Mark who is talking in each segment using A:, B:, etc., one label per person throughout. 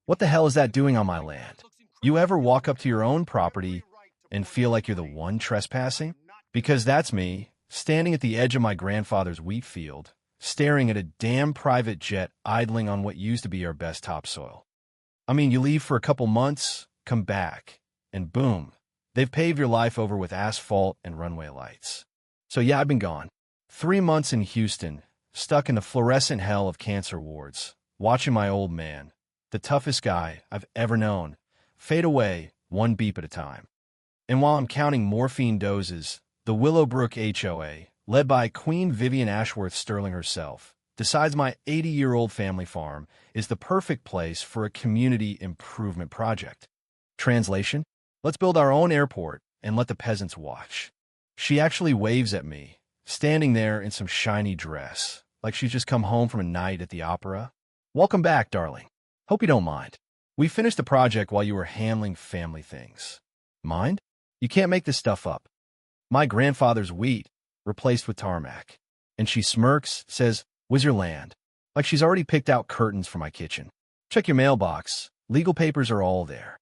A: What the hell is that doing on my land? You ever walk up to your own property and feel like you're the one trespassing? Because that's me, standing at the edge of my grandfather's wheat field, staring at a damn private jet idling on what used to be our best topsoil. I mean, you leave for a couple months, come back, and boom, they've paved your life over with asphalt and runway lights. So yeah, I've been gone. 3 months in Houston, stuck in the fluorescent hell of cancer wards, watching my old man, the toughest guy I've ever known, fade away one beep at a time. And while I'm counting morphine doses, the Willowbrook HOA, led by Queen Vivian Ashworth Sterling herself, decides my 80-year-old family farm is the perfect place for a community improvement project. Translation? Let's build our own airport and let the peasants watch. She actually waves at me, standing there in some shiny dress, like she's just come home from a night at the opera. Welcome back, darling. Hope you don't mind. We finished the project while you were handling family things. Mind? You can't make this stuff up. My grandfather's wheat, replaced with tarmac. And she smirks, says, "Was your land?" Like she's already picked out curtains for my kitchen. Check your mailbox. Legal papers are all there.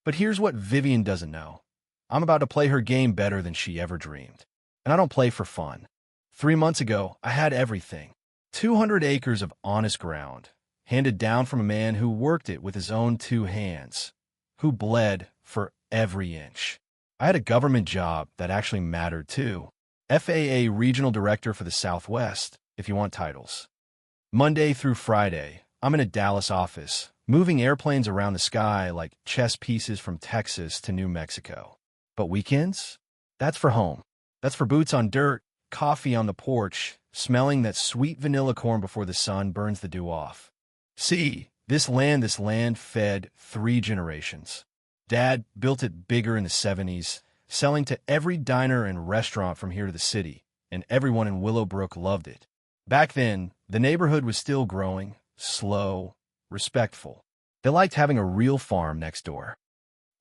A: But here's what Vivian doesn't know. I'm about to play her game better than she ever dreamed. And I don't play for fun. 3 months ago, I had everything. 200 acres of honest ground, handed down from a man who worked it with his own 2 hands, who bled for every inch. I had a government job that actually mattered too. FAA Regional Director for the Southwest, if you want titles. Monday through Friday, I'm in a Dallas office, moving airplanes around the sky like chess pieces from Texas to New Mexico. But weekends? That's for home. That's for boots on dirt, coffee on the porch, smelling that sweet vanilla corn before the sun burns the dew off. See, this land fed 3 generations. Dad built it bigger in the 70s, selling to every diner and restaurant from here to the city, and everyone in Willowbrook loved it. Back then, the neighborhood was still growing, slow, respectful. They liked having a real farm next door.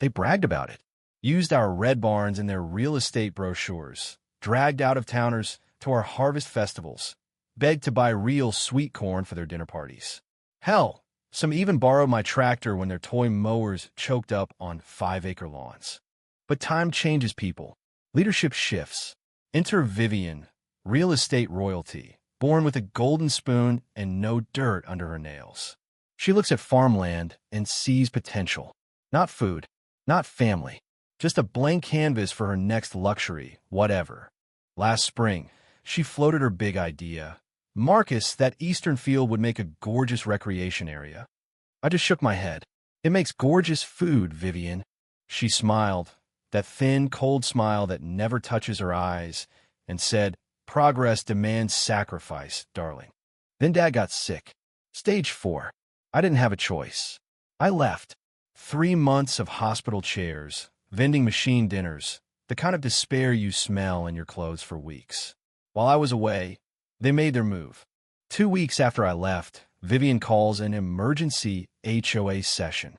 A: They bragged about it, used our red barns in their real estate brochures, dragged out-of-towners to our harvest festivals, begged to buy real sweet corn for their dinner parties. Hell, some even borrowed my tractor when their toy mowers choked up on 5-acre lawns. But time changes people. Leadership shifts. Enter Vivian, real estate royalty, born with a golden spoon and no dirt under her nails. She looks at farmland and sees potential. Not food, not family, just a blank canvas for her next luxury, whatever. Last spring, she floated her big idea. Marcus, that eastern field would make a gorgeous recreation area. I just shook my head. It makes gorgeous food, Vivian. She smiled, that thin, cold smile that never touches her eyes, and said, "Progress demands sacrifice, darling." Then Dad got sick. Stage 4. I didn't have a choice. I left. 3 months of hospital chairs, vending machine dinners, the kind of despair you smell in your clothes for weeks. While I was away, they made their move. 2 weeks after I left, Vivian calls an emergency HOA session.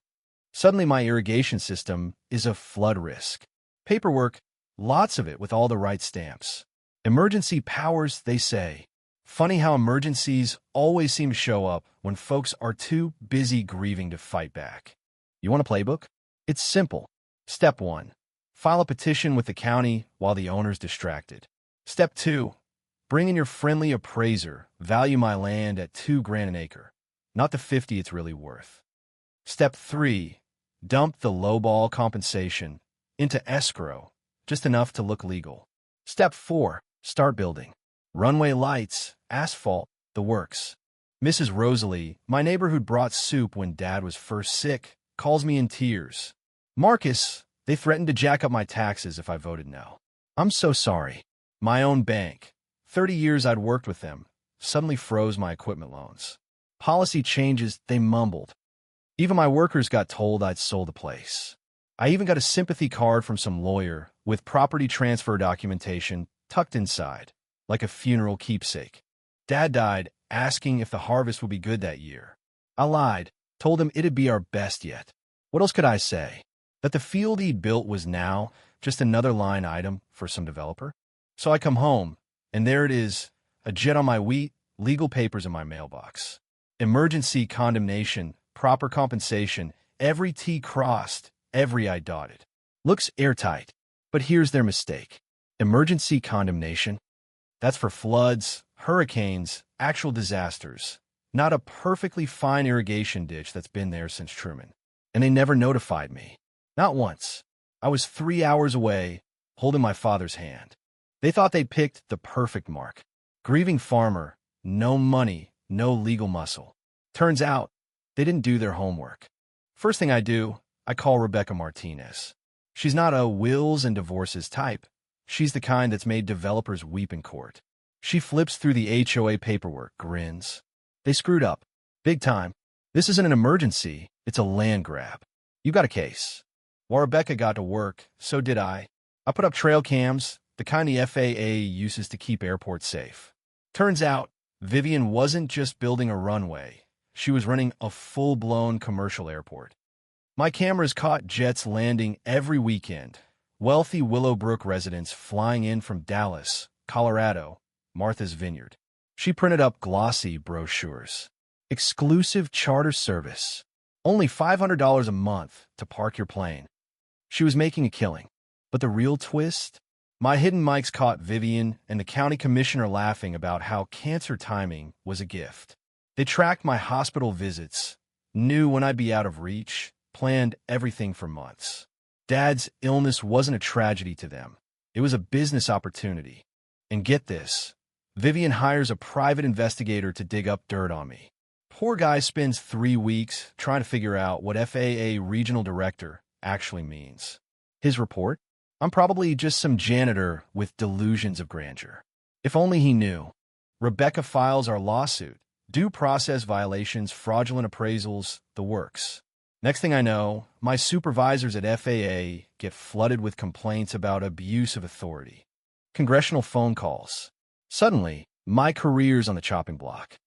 A: Suddenly my irrigation system is a flood risk. Paperwork, lots of it with all the right stamps. Emergency powers, they say. Funny how emergencies always seem to show up when folks are too busy grieving to fight back. You want a playbook? It's simple. Step 1. File a petition with the county while the owner's distracted. Step 2. Bring in your friendly appraiser, value my land at $2,000 an acre, not the 50 it's really worth. Step 3. Dump the lowball compensation into escrow, just enough to look legal. Step 4. Start building. Runway lights, asphalt, the works. Mrs. Rosalie, my neighbor who'd brought soup when Dad was first sick, calls me in tears. "Marcus, they threatened to jack up my taxes if I voted no." I'm so sorry. My own bank, 30 years I'd worked with them, suddenly froze my equipment loans. Policy changes, they mumbled. Even my workers got told I'd sold the place. I even got a sympathy card from some lawyer with property transfer documentation tucked inside, like a funeral keepsake. Dad died asking if the harvest would be good that year. I lied, told him it'd be our best yet. What else could I say? That the field he'd built was now just another line item for some developer? So I come home, and there it is, a jet on my wheat, legal papers in my mailbox. Emergency condemnation, proper compensation, every T crossed, every I dotted. Looks airtight, but here's their mistake. Emergency condemnation? That's for floods, hurricanes, actual disasters, not a perfectly fine irrigation ditch that's been there since Truman. And they never notified me. Not once. I was 3 hours away, holding my father's hand. They thought they'd picked the perfect mark. Grieving farmer, no money, no legal muscle. Turns out, they didn't do their homework. First thing I do, I call Rebecca Martinez. She's not a wills and divorces type. She's the kind that's made developers weep in court. She flips through the HOA paperwork, grins. They screwed up. Big time. This isn't an emergency, it's a land grab. You got a case. While Rebecca got to work, so did I. I put up trail cams, the kind the FAA uses to keep airports safe. Turns out, Vivian wasn't just building a runway. She was running a full-blown commercial airport. My cameras caught jets landing every weekend. Wealthy Willowbrook residents flying in from Dallas, Colorado, Martha's Vineyard. She printed up glossy brochures. Exclusive charter service. Only $500 a month to park your plane. She was making a killing. But the real twist? My hidden mics caught Vivian and the county commissioner laughing about how cancer timing was a gift. They tracked my hospital visits, knew when I'd be out of reach, planned everything for months. Dad's illness wasn't a tragedy to them. It was a business opportunity. And get this, Vivian hires a private investigator to dig up dirt on me. Poor guy spends 3 weeks trying to figure out what FAA regional director actually means. His report? I'm probably just some janitor with delusions of grandeur. If only he knew. Rebecca files our lawsuit. Due process violations, fraudulent appraisals, the works. Next thing I know, my supervisors at FAA get flooded with complaints about abuse of authority. Congressional phone calls. Suddenly, my career's on the chopping block.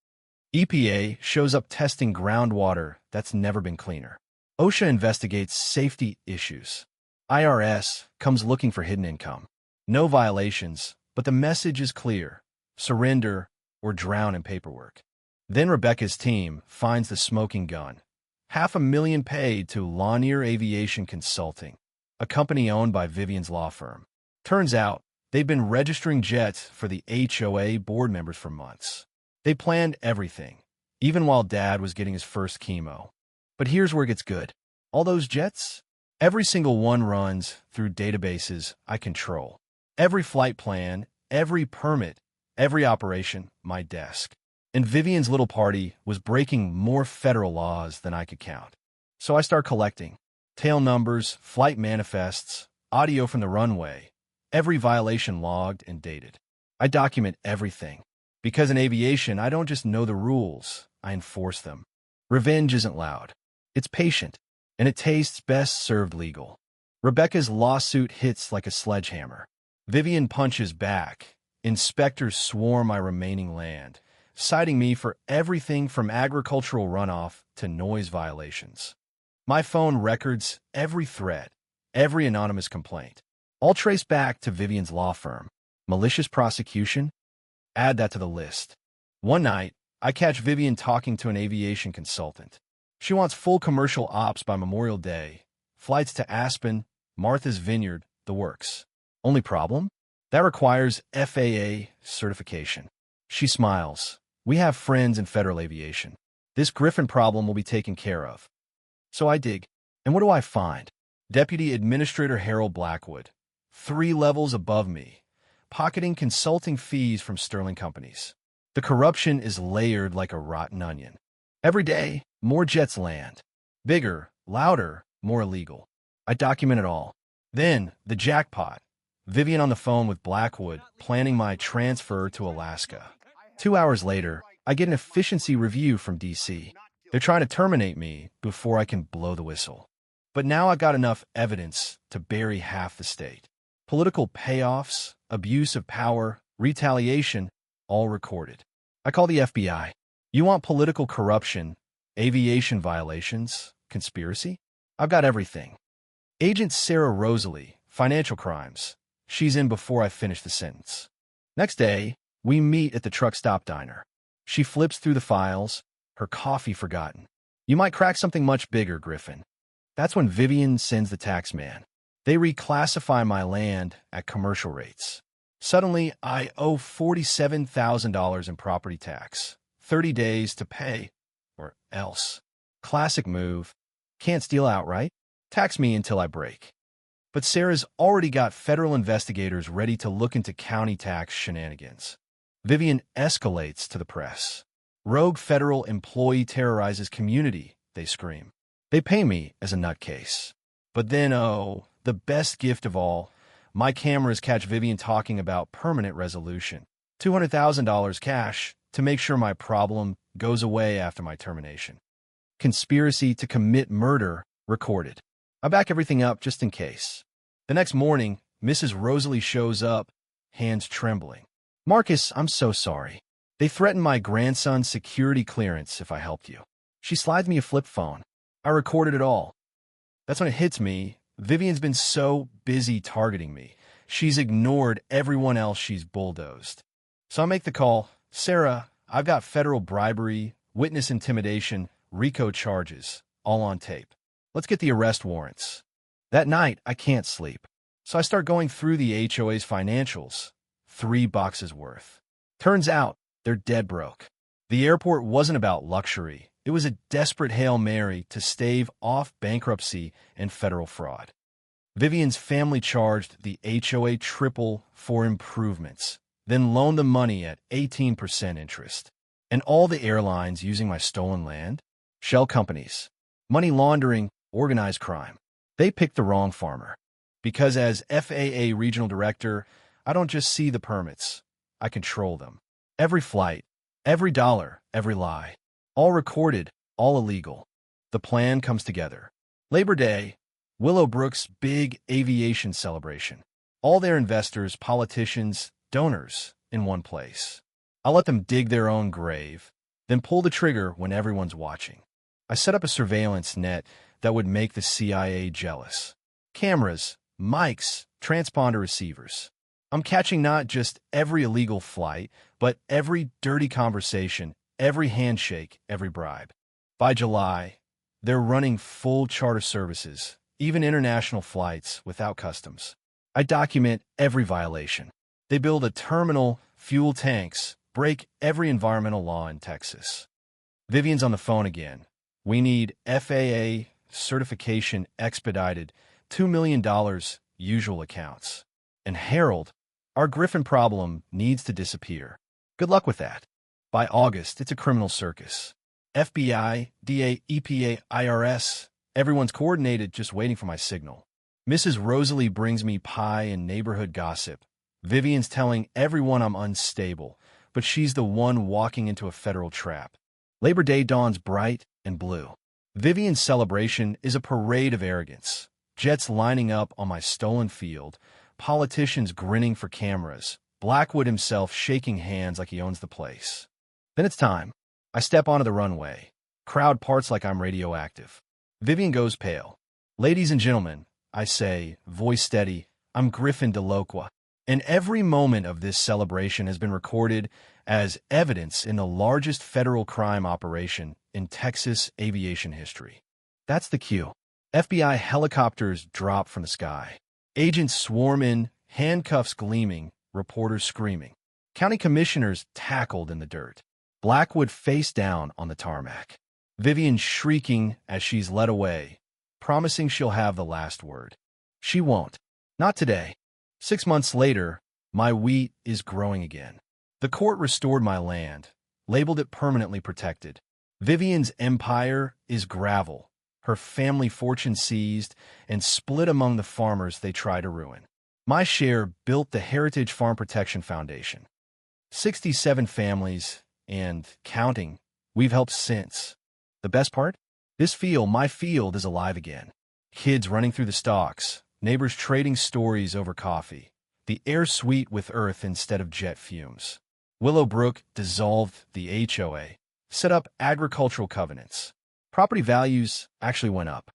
A: EPA shows up testing groundwater that's never been cleaner. OSHA investigates safety issues. IRS comes looking for hidden income. No violations, but the message is clear. Surrender or drown in paperwork. Then Rebecca's team finds the smoking gun. $500,000 paid to Lanier Aviation Consulting, a company owned by Vivian's law firm. Turns out, they've been registering jets for the HOA board members for months. They planned everything, even while Dad was getting his first chemo. But here's where it gets good. All those jets? Every single one runs through databases I control. Every flight plan, every permit, every operation, my desk. And Vivian's little party was breaking more federal laws than I could count. So I start collecting. Tail numbers, flight manifests, audio from the runway. Every violation logged and dated. I document everything. Because in aviation, I don't just know the rules, I enforce them. Revenge isn't loud. It's patient. And it tastes best served legal. Rebecca's lawsuit hits like a sledgehammer. Vivian punches back. Inspectors swarm my remaining land, citing me for everything from agricultural runoff to noise violations. My phone records every threat, every anonymous complaint, all traced back to Vivian's law firm. Malicious prosecution? Add that to the list. One night, I catch Vivian talking to an aviation consultant. She wants full commercial ops by Memorial Day, flights to Aspen, Martha's Vineyard, the works. Only problem? That requires FAA certification. She smiles. We have friends in federal aviation. This Griffin problem will be taken care of. So I dig. And what do I find? Deputy Administrator Harold Blackwood, 3 levels above me, pocketing consulting fees from sterling companies. The corruption is layered like a rotten onion. Every day, more jets land. Bigger, louder, more illegal. I document it all. Then, the jackpot. Vivian on the phone with Blackwood, planning my transfer to Alaska. 2 hours later, I get an efficiency review from DC. They're trying to terminate me before I can blow the whistle. But now I got enough evidence to bury half the state. Political payoffs, abuse of power, retaliation, all recorded. I call the FBI. You want political corruption, aviation violations, conspiracy? I've got everything. Agent Sarah Rosalie, financial crimes. She's in before I finish the sentence. Next day, we meet at the truck stop diner. She flips through the files, her coffee forgotten. You might crack something much bigger, Griffin. That's when Vivian sends the tax man. They reclassify my land at commercial rates. Suddenly, I owe $47,000 in property tax. 30 days to pay, or else. Classic move. Can't steal outright. Tax me until I break. But Sarah's already got federal investigators ready to look into county tax shenanigans. Vivian escalates to the press. Rogue federal employee terrorizes community, they scream. They pay me as a nutcase. But then, oh, the best gift of all, my cameras catch Vivian talking about permanent resolution. $200,000 cash to make sure my problem goes away after my termination. Conspiracy to commit murder recorded. I back everything up just in case. The next morning, Mrs. Rosalie shows up, hands trembling. Marcus, I'm so sorry. They threatened my grandson's security clearance if I helped you. She slides me a flip phone. I recorded it all. That's when it hits me. Vivian's been so busy targeting me. She's ignored everyone else she's bulldozed. So I make the call. Sarah, I've got federal bribery, witness intimidation, RICO charges, all on tape. Let's get the arrest warrants. That night, I can't sleep. So I start going through the HOA's financials. 3 boxes worth. Turns out, they're dead broke. The airport wasn't about luxury. It was a desperate Hail Mary to stave off bankruptcy and federal fraud. Vivian's family charged the HOA triple for improvements, then loaned them money at 18% interest. And all the airlines using my stolen land? Shell companies. Money laundering, organized crime. They picked the wrong farmer. Because as FAA regional director, I don't just see the permits. I control them. Every flight, every dollar, every lie. All recorded, all illegal. The plan comes together. Labor Day, Willowbrook's big aviation celebration. All their investors, politicians, donors in one place. I'll let them dig their own grave, then pull the trigger when everyone's watching. I set up a surveillance net that would make the CIA jealous. Cameras, mics, transponder receivers. I'm catching not just every illegal flight, but every dirty conversation, every handshake, every bribe. By July, they're running full charter services, even international flights without customs. I document every violation. They build a terminal, fuel tanks, break every environmental law in Texas. Vivian's on the phone again. We need FAA certification expedited, $2 million usual accounts. And Harold, our Griffin problem needs to disappear. Good luck with that. By August, it's a criminal circus. FBI, DA, EPA, IRS, everyone's coordinated, just waiting for my signal. Mrs. Rosalie brings me pie and neighborhood gossip. Vivian's telling everyone I'm unstable, but she's the one walking into a federal trap. Labor Day dawns bright and blue. Vivian's celebration is a parade of arrogance. Jets lining up on my stolen field, politicians grinning for cameras, Blackwood himself shaking hands like he owns the place. Then it's time. I step onto the runway. Crowd parts like I'm radioactive. Vivian goes pale. Ladies and gentlemen, I say, voice steady, I'm Griffin DeLoqua. And every moment of this celebration has been recorded as evidence in the largest federal crime operation in Texas aviation history. That's the cue. FBI helicopters drop from the sky. Agents swarm in, handcuffs gleaming, reporters screaming. County commissioners tackled in the dirt. Blackwood face down on the tarmac. Vivian shrieking as she's led away, promising she'll have the last word. She won't. Not today. 6 months later, my wheat is growing again. The court restored my land, labeled it permanently protected. Vivian's empire is gravel, her family fortune seized and split among the farmers they try to ruin. My share built the Heritage Farm Protection Foundation. 67 families, and counting, we've helped since. The best part? My field is alive again. Kids running through the stalks, neighbors trading stories over coffee, the air sweet with earth instead of jet fumes. Willowbrook dissolved the HOA, set up agricultural covenants. Property values actually went up.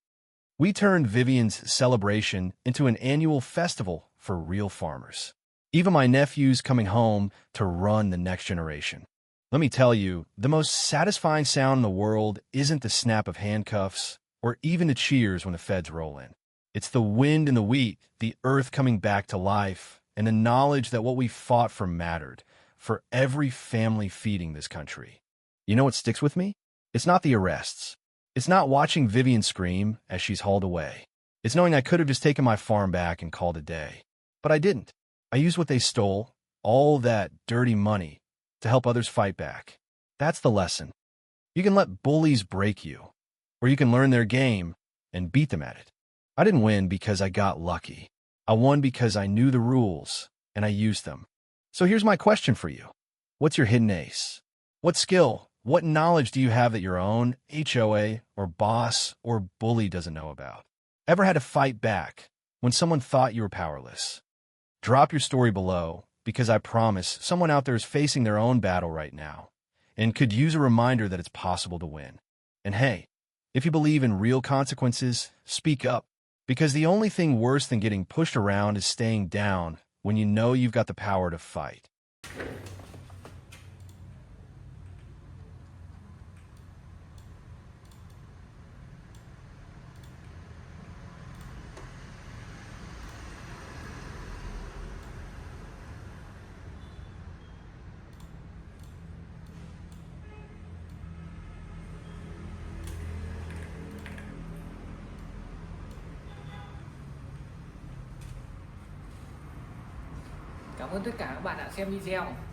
A: We turned Vivian's celebration into an annual festival for real farmers. Even my nephew's coming home to run the next generation. Let me tell you, the most satisfying sound in the world isn't the snap of handcuffs or even the cheers when the feds roll in. It's the wind in the wheat, the earth coming back to life, and the knowledge that what we fought for mattered for every family feeding this country. You know what sticks with me? It's not the arrests. It's not watching Vivian scream as she's hauled away. It's knowing I could have just taken my farm back and called it a day. But I didn't. I used what they stole, all that dirty money, to help others fight back. That's the lesson. You can let bullies break you, or you can learn their game and beat them at it. I didn't win because I got lucky. I won because I knew the rules, and I used them. So here's my question for you. What's your hidden ace? What skill, what knowledge do you have that your own HOA or boss or bully doesn't know about? Ever had to fight back when someone thought you were powerless? Drop your story below, because I promise someone out there is facing their own battle right now and could use a reminder that it's possible to win. And hey, if you believe in real consequences, speak up, because the only thing worse than getting pushed around is staying down when you know you've got the power to fight.
B: Cảm ơn tất cả các bạn đã xem video.